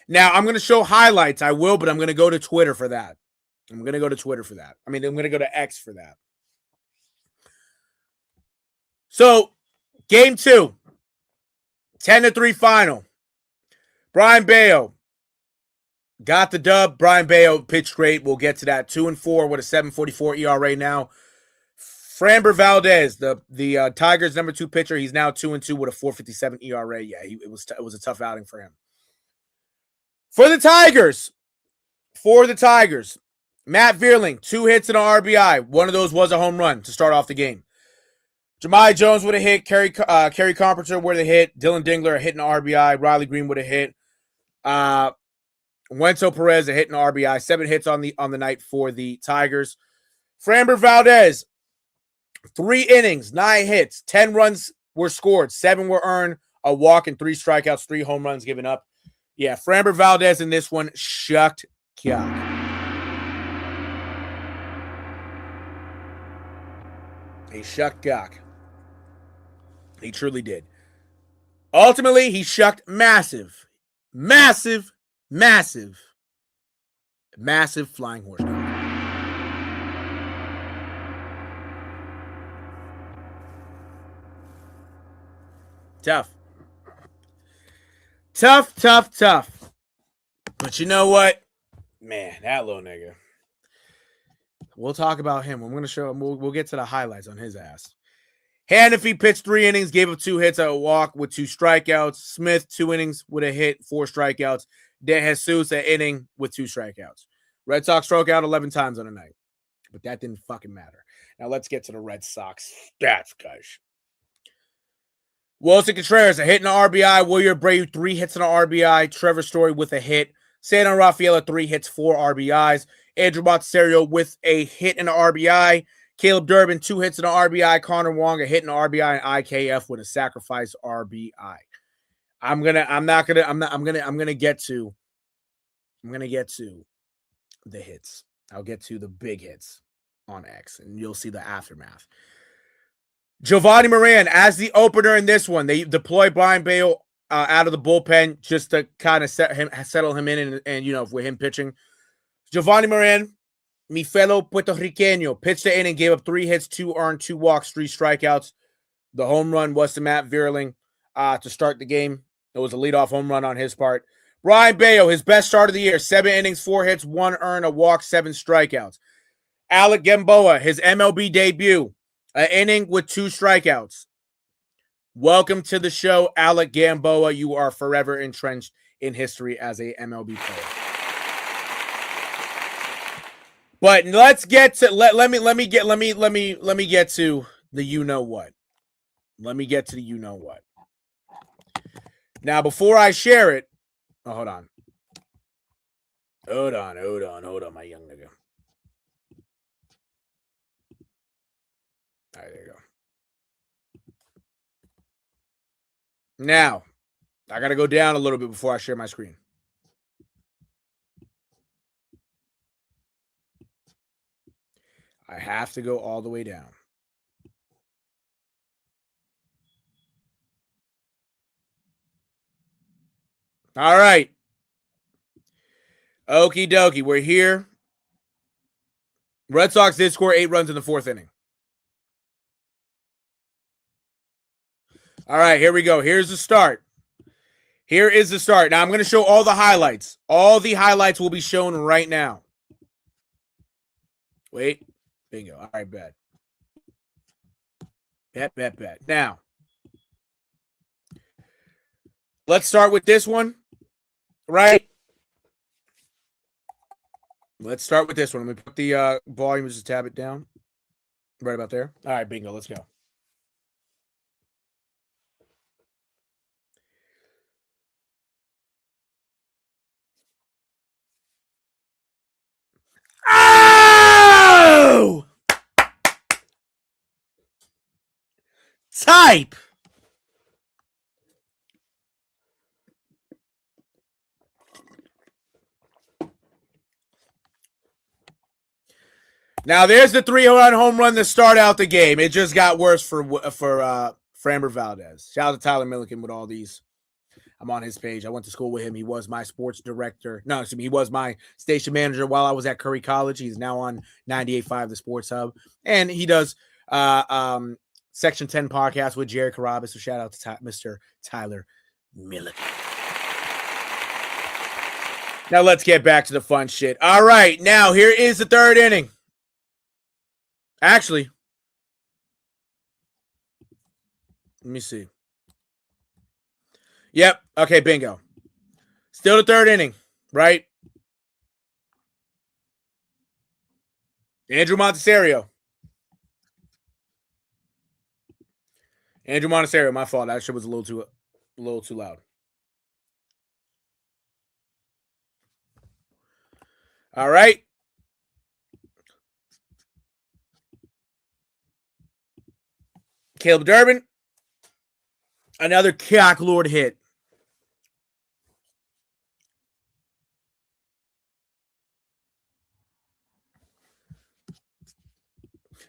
Now, I'm going to show highlights. I will, but I'm going to go to Twitter for that. I'm going to go to X for that. So, game 2, 10-3 final. Brian Bayo got the dub. Brian Bayo pitched great. We'll get to that. 2-4 with a 7.44 ERA now. Framber Valdez, the Tigers' number 2 pitcher, he's now 2-2 with a 4.57 ERA. Yeah, it was a tough outing for him. For the Tigers, Matt Vierling, 2 hits and an RBI. One of those was a home run to start off the game. Jahmai Jones would have hit. Kerry Carpenter would have hit. Dylan Dingler a hit and an RBI. Riley Green would have hit. Wenzel Perez a hit and an RBI. 7 hits on the night for the Tigers. Framber Valdez, 3 innings, 9 hits, 10 runs were scored, 7 were earned, a walk and 3 strikeouts, 3 home runs given up. Yeah, Framber Valdez in this one shucked Kyak. He shucked Kyak. He truly did. Ultimately, he shucked massive flying horse. Tough. But you know what? Man, that little nigga. We'll talk about him. I'm going to show him. We'll get to the highlights on his ass. Hanafy pitched 3 innings, gave up 2 hits, a walk with 2 strikeouts. Smith, 2 innings with a hit, 4 strikeouts. De Jesus, an inning with 2 strikeouts. Red Sox struck out 11 times on the night. But that didn't fucking matter. Now let's get to the Red Sox stats, guys. Wilson Contreras, a hit and an RBI. Wilyer Abreu, 3 hits and an RBI. Trevor Story with a hit. Santon Rafaela, 3 hits, 4 RBIs. Andrew Montserio with a hit and an RBI. Caleb Durbin, 2 hits and an RBI. Connor Wong, a hit and an RBI. And IKF with a sacrifice RBI. I'm gonna get to the hits. I'll get to the big hits on X, and you'll see the aftermath. Giovanni Moran as the opener in this one. They deploy Brian Bayo out of the bullpen just to kind of settle him in, and with him pitching. Giovanni Moran, mi fellow Puerto Riqueño, pitched the inning, gave up 3 hits, 2 earned, 2 walks, 3 strikeouts. The home run was to Matt Vierling to start the game. It was a leadoff home run on his part. Brian Bayo, his best start of the year, 7 innings, 4 hits, 1 earned, a walk, 7 strikeouts. Alec Gamboa, his MLB debut, an inning with 2 strikeouts. Welcome to the show, Alec Gamboa. You are forever entrenched in history as a MLB player. But let's get to let me get to the you know what. Let me get to the you know what. Now, before I share it, hold on, my young nigga. All right, there you go. Now, I got to go down a little bit before I share my screen. I have to go all the way down. All right. Okie dokie. We're here. Red Sox did score 8 runs in the 4th inning. All right, here we go. Here's the start. Here is the start. Now, I'm going to show all the highlights. All the highlights will be shown right now. Wait. Bingo. All right, bet. Bet. Now, let's start with this one, right? Let's start with this one. Let me put the volume, just tab it down. Right about there. All right, bingo. Let's go. Oh! Type. Now, there's the 3-run home run to start out the game. It just got worse for Framber Valdez. Shout out to Tyler Milliken with all these. I'm on his page. I went to school with him. He was my sports director. No, excuse me. He was my station manager while I was at Curry College. He's now on 98.5, the Sports Hub. And he does Section 10 podcast with Jerry Carrabis. So shout out to Mr. Tyler Milligan. Now let's get back to the fun shit. All right. Now here is the third inning. Actually, let me see. Yep. Okay, bingo. Still the third inning, right? Andrew Montecero. My fault. That shit was a little too loud. All right. Caleb Durbin. Another cock lord hit.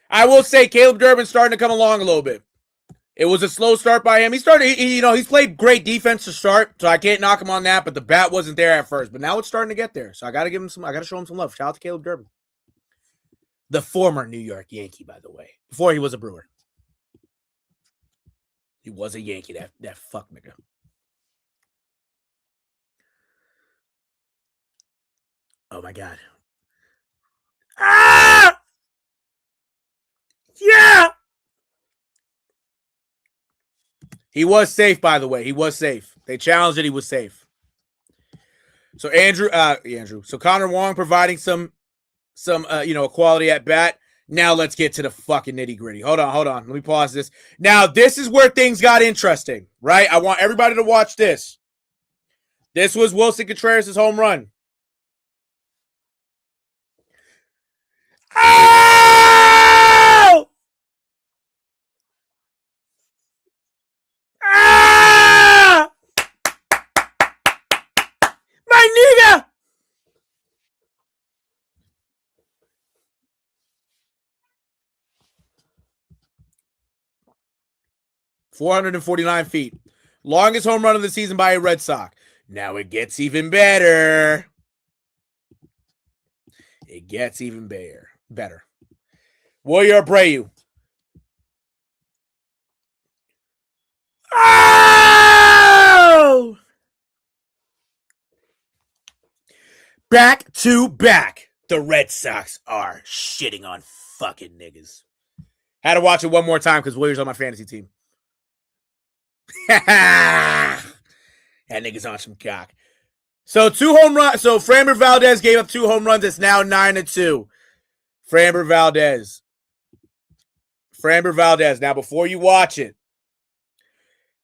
I will say Caleb Durbin's starting to come along a little bit. It was a slow start by him. He's played great defense to start, so I can't knock him on that, but the bat wasn't there at first. But now it's starting to get there. So I gotta show him some love. Shout out to Caleb Durbin. The former New York Yankee, by the way. Before he was a Brewer. He was a Yankee, that fuck nigga. Oh my God. Ah! Yeah! He was safe, by the way. He was safe. They challenged it. He was safe. So Andrew. So Connor Wong providing some quality at bat. Now let's get to the fucking nitty gritty. Hold on. Let me pause this. Now this is where things got interesting, right? I want everybody to watch this. This was Wilson Contreras' home run. Oh! Ah! My nigga! $449 feet. Longest home run of the season by a Red Sox. Now it gets even better. It gets even better. Warrior Abreu. Oh! Back to back. The Red Sox are shitting on fucking niggas. Had to watch it one more time because Warriors on my fantasy team. That nigga's on some cock. So 2 home runs. So Framber Valdez gave up 2 home runs. It's now 9-2. Framber Valdez. Now, before you watch it,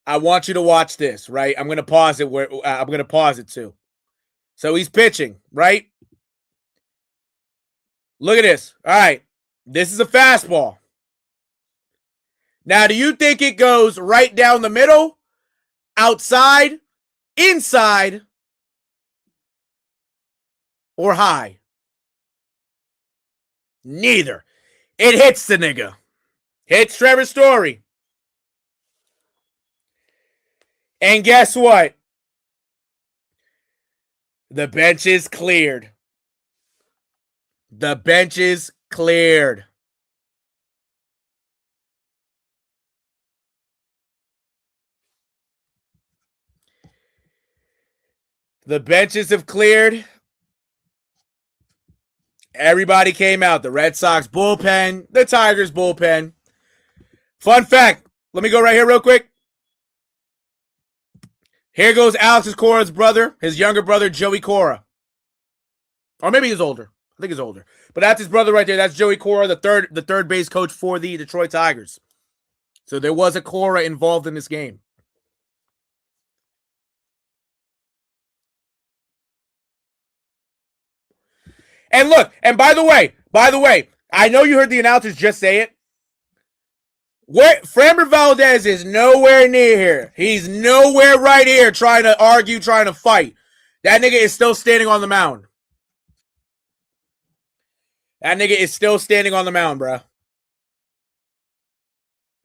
I want you to watch this, right? I'm going to pause it. I'm going to pause it too. So he's pitching, right? Look at this. All right. This is a fastball. Now, do you think it goes right down the middle, outside, inside, or high? Neither. It hits the nigga. Hits Trevor Story. And guess what? The bench is cleared. The bench is cleared. The benches have cleared. Everybody came out. The Red Sox bullpen, the Tigers bullpen. Fun fact. Let me go right here real quick. Here goes Alex Cora's brother, his younger brother, Joey Cora. Or maybe he's older. I think he's older. But that's his brother right there. That's Joey Cora, the third base coach for the Detroit Tigers. So there was a Cora involved in this game. And look, and by the way, I know you heard the announcers just say it. Framber Valdez is nowhere near here. He's nowhere right here trying to argue, trying to fight. That nigga is still standing on the mound. That nigga is still standing on the mound, bro.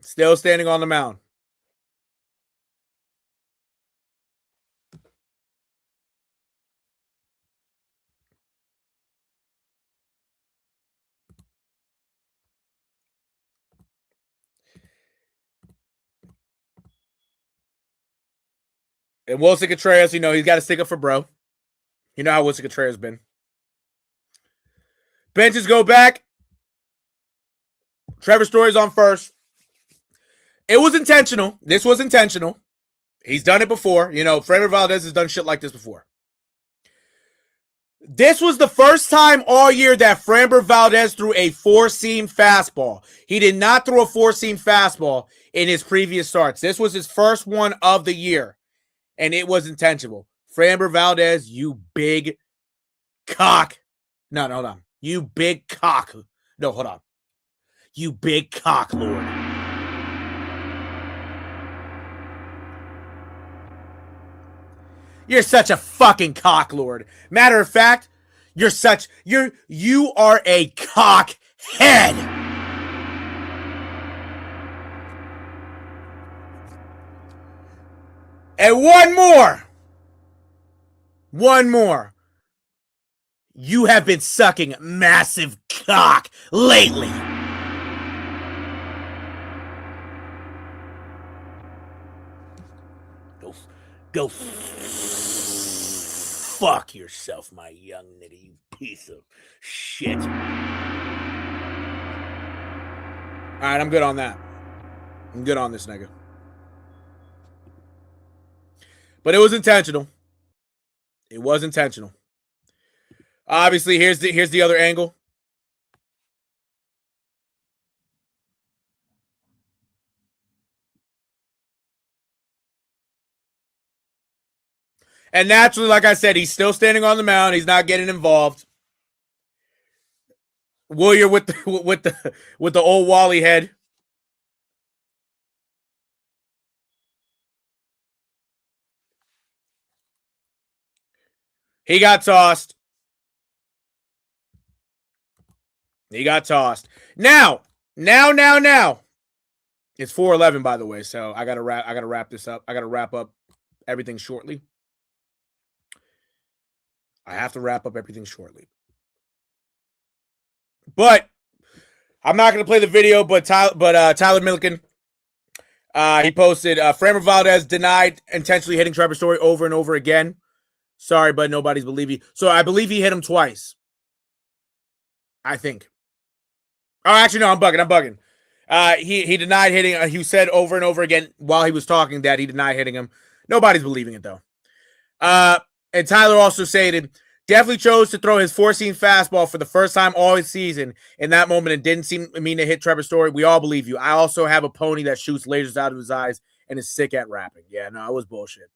Still standing on the mound. And Wilson Contreras, you know, he's got to stick up for bro. You know how Wilson Contreras been. Benches go back. Trevor Story's on first. It was intentional. This was intentional. He's done it before. You know, Framber Valdez has done shit like this before. This was the first time all year that Framber Valdez threw a four-seam fastball. He did not throw a four-seam fastball in his previous starts. This was his first one of the year, and it was intentional. Framber Valdez, you big cock. No, hold on. You big cock. No, hold on. You big cock lord. You're such a fucking cock lord. Matter of fact, you are a cock head. And one more. You have been sucking massive cock lately. Go fuck yourself, my young nitty, you piece of shit. All right, I'm good on that. I'm good on this nigga. But it was intentional. It was intentional. Obviously, here's the other angle. And naturally, like I said, he's still standing on the mound. He's not getting involved. Willier with the old Wally head. He got tossed. Now. It's 4:11, by the way, so I gotta wrap this up. I gotta wrap up everything shortly. I have to wrap up everything shortly. But I'm not going to play the video, but Tyler Milliken, he posted, Framber Valdez denied intentionally hitting Trevor Story over and over again. Sorry, but nobody's believing. So I believe he hit him twice. I think. Oh, actually, no, I'm bugging. He denied hitting. He said over and over again while he was talking that he denied hitting him. Nobody's believing it, though. And Tyler also stated, definitely chose to throw his four-seam fastball for the first time all season in that moment and didn't mean to hit Trevor Story. We all believe you. I also have a pony that shoots lasers out of his eyes and is sick at rapping. Yeah, no, it was bullshit.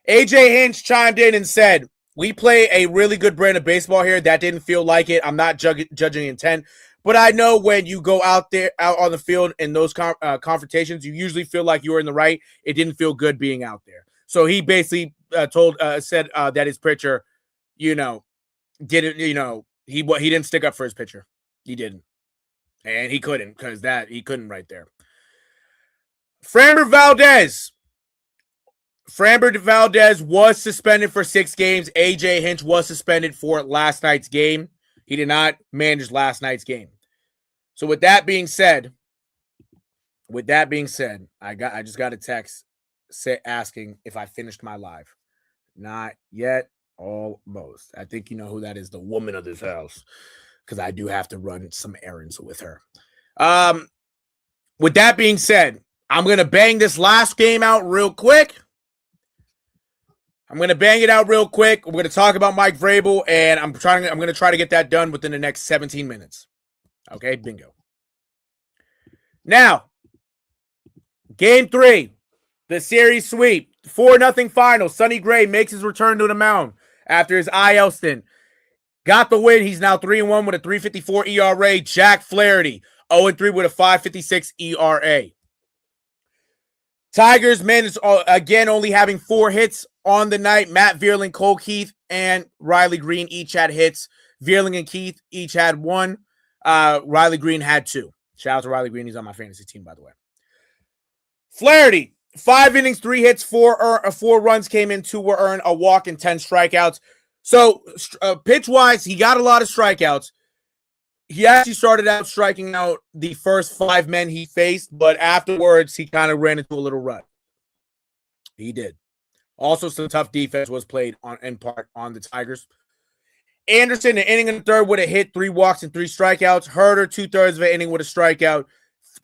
AJ Hinch chimed in and said, we play a really good brand of baseball here. That didn't feel like it. I'm not judging intent. But I know when you go out on the field in those confrontations, you usually feel like you were in the right. It didn't feel good being out there. So he basically said that his pitcher, didn't, he didn't stick up for his pitcher. He didn't. And he couldn't because he couldn't right there. Framber Valdez was suspended for 6 games. AJ Hinch was suspended for last night's game. He did not manage last night's game. So with that being said, I just got a text asking if I finished my live. Not yet, almost. I think you know who that is, the woman of this house, because I do have to run some errands with her. With that being said, I'm going to bang this last game out real quick. We're going to talk about Mike Vrabel, and I'm going to try to get that done within the next 17 minutes. Okay, bingo. Now, Game 3, the series sweep, 4-0 final. Sonny Gray makes his return to the mound after his IL stint. Got the win. He's now 3-1 with a 3.54 ERA. Jack Flaherty, 0-3 with a 5.56 ERA. Tigers managed, again, only having 4 hits on the night. Matt Vierling, Cole Keith, and Riley Green each had hits. Vierling and Keith each had 1. Riley Green had 2. Shout out to Riley Green. He's on my fantasy team, by the way. Flaherty, 5 innings, 3 hits, 4 runs came in, 2 were earned, a walk, and 10 strikeouts. So, pitch-wise, he got a lot of strikeouts. He actually started out striking out the first 5 men he faced, but afterwards, he kind of ran into a little rut. He did. Also, some tough defense was played in part on the Tigers. Anderson, an inning and a third, would have hit 3 walks and 3 strikeouts. Herder, 2/3 of an inning with a strikeout.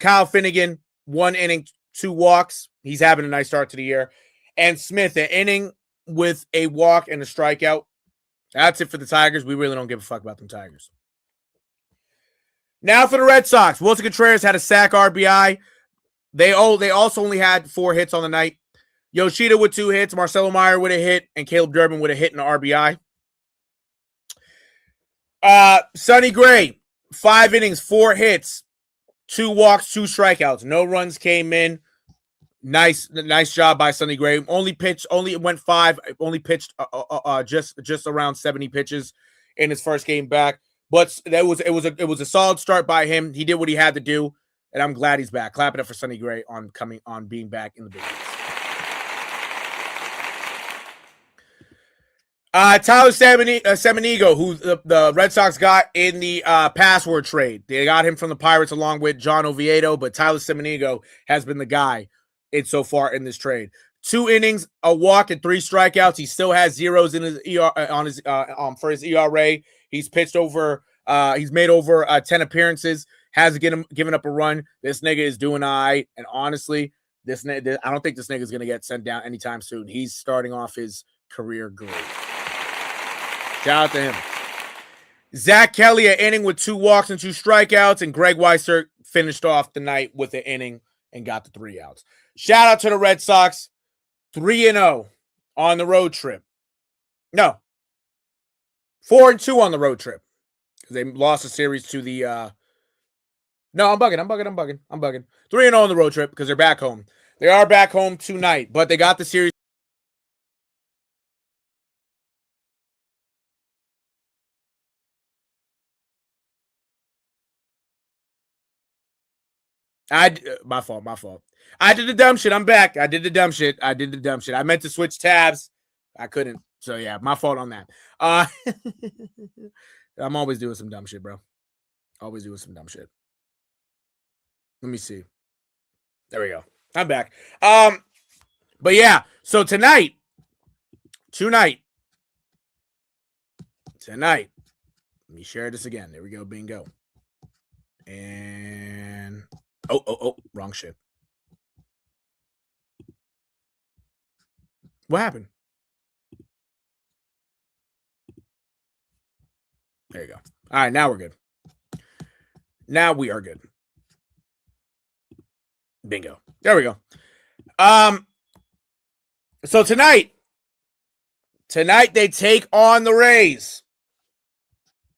Kyle Finnegan, 1 inning, 2 walks. He's having a nice start to the year. And Smith, an inning with a walk and a strikeout. That's it for the Tigers. We really don't give a fuck about them Tigers. Now for the Red Sox. Wilson Contreras had a sack RBI. They also only had 4 hits on the night. Yoshida with 2 hits. Marcelo Meyer with a hit. And Caleb Durbin with a hit and an RBI. Sonny Gray, 5 innings, 4 hits, 2 walks, 2 strikeouts. No runs came in. Nice job by Sonny Gray. Only pitched just around 70 pitches in his first game back. But it was a solid start by him. He did what he had to do, and I'm glad he's back. Clap it up for Sonny Gray on being back in the big leagues. Tyler Samanigo, who the Red Sox got in the password trade. They got him from the Pirates along with John Oviedo, but Tyler Samanigo has been the guy so far in this trade. 2 innings, a walk, and 3 strikeouts. He still has zeros in his for his ERA. He's pitched over. He's made over 10 appearances. Hasn't given up a run. This nigga is doing all right. And honestly, I don't think this nigga is gonna get sent down anytime soon. He's starting off his career great. Shout out to him. Zach Kelly, an inning with 2 walks and 2 strikeouts, and Greg Weissert finished off the night with an inning and got the 3 outs. Shout out to the Red Sox, 3-0 on the road trip. No, 4-2 on the road trip because they lost the series to the. No, I'm bugging. 3-0 on the road trip because they're back home. They are back home tonight, but they got the series. My fault. I did the dumb shit. I'm back. I did the dumb shit. I meant to switch tabs. I couldn't. So yeah, my fault on that. I'm always doing some dumb shit, bro. Always doing some dumb shit. Let me see. There we go. I'm back. But yeah, so tonight. Let me share this again. There we go. Bingo. And oh, wrong shit. What happened? There you go. All right, now we're good. Now we are good. Bingo. There we go. So tonight they take on the Rays.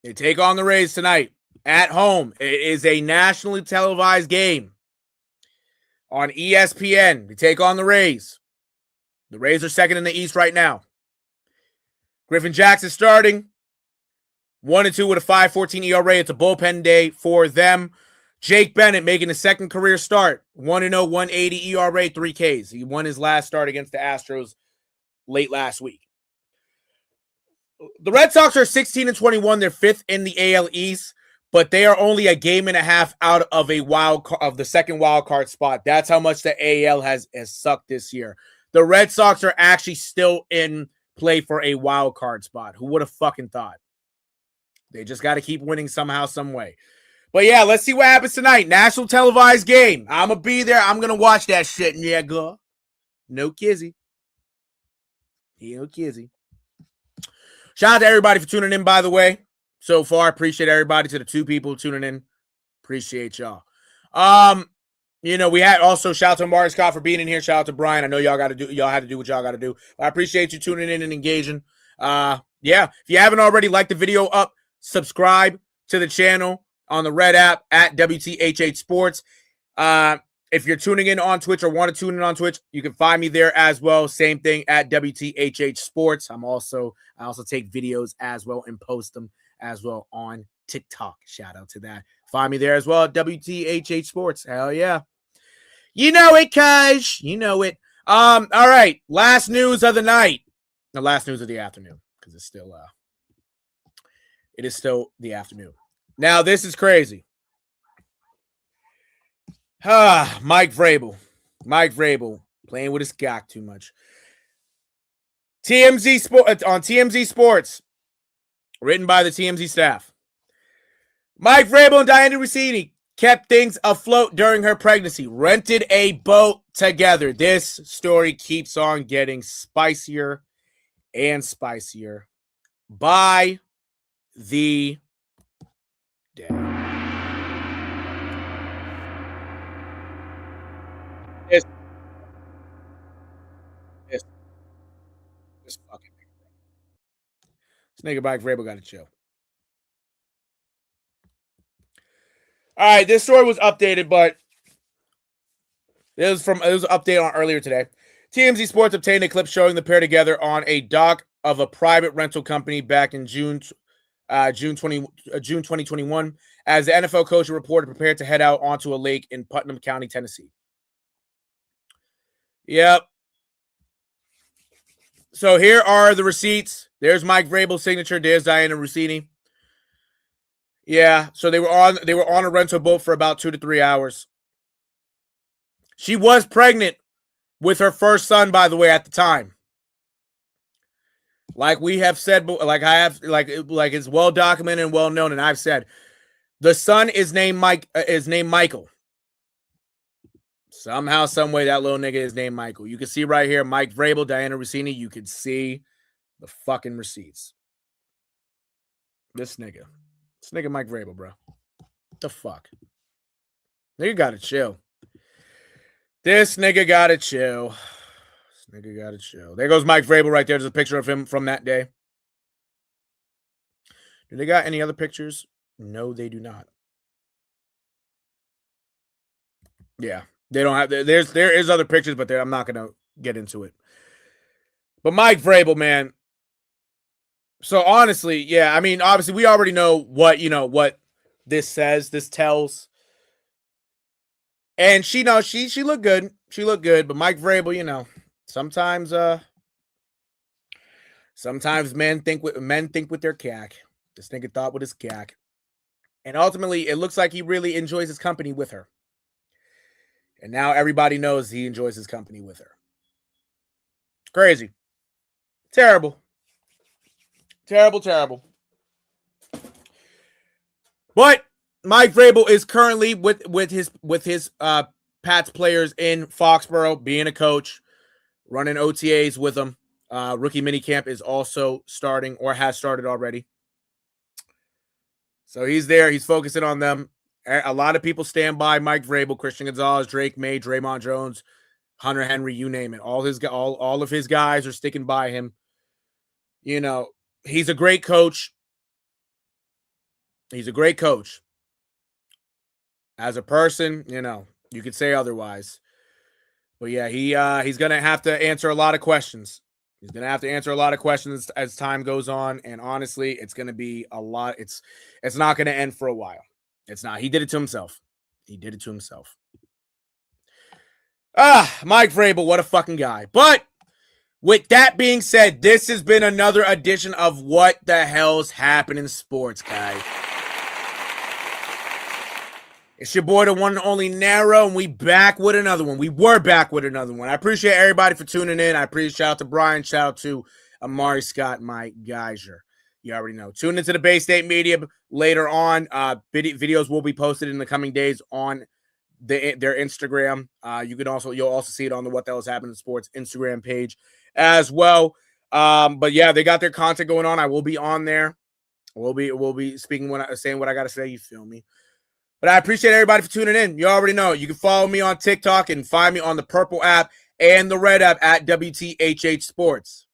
They take on the Rays tonight at home. It is a nationally televised game on ESPN. They take on the Rays. The Rays are second in the East right now. Griffin Jackson starting. 1-2 with a 5.14 ERA. It's a bullpen day for them. Jake Bennett making his second career start. 1-0, 180 ERA, 3 Ks. He won his last start against the Astros late last week. The Red Sox are 16-21. They're 5th in the AL East, but they are only a game and a half out of the second wild card spot. That's how much the AL has sucked this year. The Red Sox are actually still in play for a wild card spot. Who would have fucking thought? They just got to keep winning somehow, some way. But yeah, let's see what happens tonight. National televised game. I'm going to be there. I'm going to watch that shit. Yeah, go. No kizzy. No kizzy. Shout out to everybody for tuning in, by the way. So far, appreciate everybody. To the 2 people tuning in. Appreciate y'all. We had also shout out to Amari Scott for being in here. Shout out to Brian. I know y'all had to do what y'all got to do. I appreciate you tuning in and engaging. Yeah, if you haven't already, like the video up, subscribe to the channel on the Red app at WTHH Sports. If you're tuning in on Twitch or want to tune in on Twitch, you can find me there as well. Same thing at WTHH Sports. I also take videos as well and post them as well on TikTok. Shout out to that. Find me there as well at WTHH Sports. Hell yeah. You know it, cuz. You know it. All right. Last news of the night. The last news of the afternoon, because it is still the afternoon. Now, this is crazy. Mike Vrabel. Mike Vrabel playing with his cock too much. TMZ Sports, written by the TMZ staff. Mike Vrabel and Diana Rossini kept things afloat during her pregnancy, rented a boat together. This story keeps on getting spicier and spicier by the day. This fucking nigga. This nigga Mike Vrabel got to chill. All right, this story was updated, but it was an update on earlier today. TMZ Sports obtained a clip showing the pair together on a dock of a private rental company back in June 2021, as the NFL coach reported prepared to head out onto a lake in Putnam County, Tennessee. Yep. So here are the receipts. There's Mike Vrabel's signature. There's Diana Rossini. Yeah, so they were on a rental boat for about 2 to 3 hours. She was pregnant with her first son, by the way, at the time. Like we have said, like I have, like it's well documented and well known, and I've said, the son is named Michael. Somehow, some way, that little nigga is named Michael. You can see right here, Mike Vrabel, Diana Rossini. You can see the fucking receipts. This nigga Mike Vrabel, bro. What the fuck? Nigga gotta chill. This nigga gotta chill. This nigga gotta chill. There goes Mike Vrabel right there. There's a picture of him from that day. Do they got any other pictures? No, they do not. Yeah, they don't have. There is other pictures, but I'm not gonna get into it. But Mike Vrabel, man. So honestly, yeah, I mean, obviously, we already know what this says. This tells. And she looked good. She looked good, but Mike Vrabel, sometimes men think with their cack. This nigga thought with his cack. And ultimately, it looks like he really enjoys his company with her. And now everybody knows he enjoys his company with her. Crazy. Terrible. Terrible, terrible. But Mike Vrabel is currently with his Pats players in Foxborough, being a coach, running OTAs with them. Rookie minicamp is also starting or has started already. So he's there. He's focusing on them. A lot of people stand by Mike Vrabel, Christian Gonzalez, Drake May, Draymond Jones, Hunter Henry, you name it. All of his guys are sticking by him. He's a great coach. He's a great coach. As a person, you could say otherwise. But yeah, he's going to have to answer a lot of questions. He's going to have to answer a lot of questions as time goes on. And honestly, it's going to be a lot. It's not going to end for a while. It's not. He did it to himself. Mike Vrabel, what a fucking guy. But with that being said, this has been another edition of What the Hell's Happening in Sports, guys. It's your boy, the one and only Nero, and we back with another one. We were back with another one. I appreciate everybody for tuning in. I appreciate, shout out to Brian, shout out to Amari Scott, Mike Geyser. You already know. Tune into the Bay State Media later on. Videos will be posted in the coming days on their Instagram. You'll also see it on the What the Hell is Happening in Sports Instagram page as well. But yeah, they got their content going on. I will be on there. We'll be speaking saying what I gotta say. You feel me? But I appreciate everybody for tuning in. You already know. You can follow me on TikTok and find me on the purple app and the red app at WTHH Sports.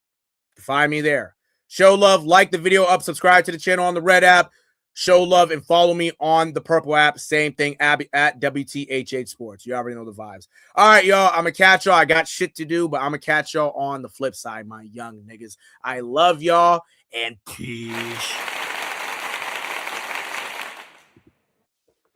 Find me there. Show love, like the video up, subscribe to the channel on the red app. Show love and follow me on the purple app. Same thing, at WTHH Sports. You already know the vibes. All right, y'all. I'm going to catch y'all. I got shit to do, but I'm going to catch y'all on the flip side, my young niggas. I love y'all, and peace.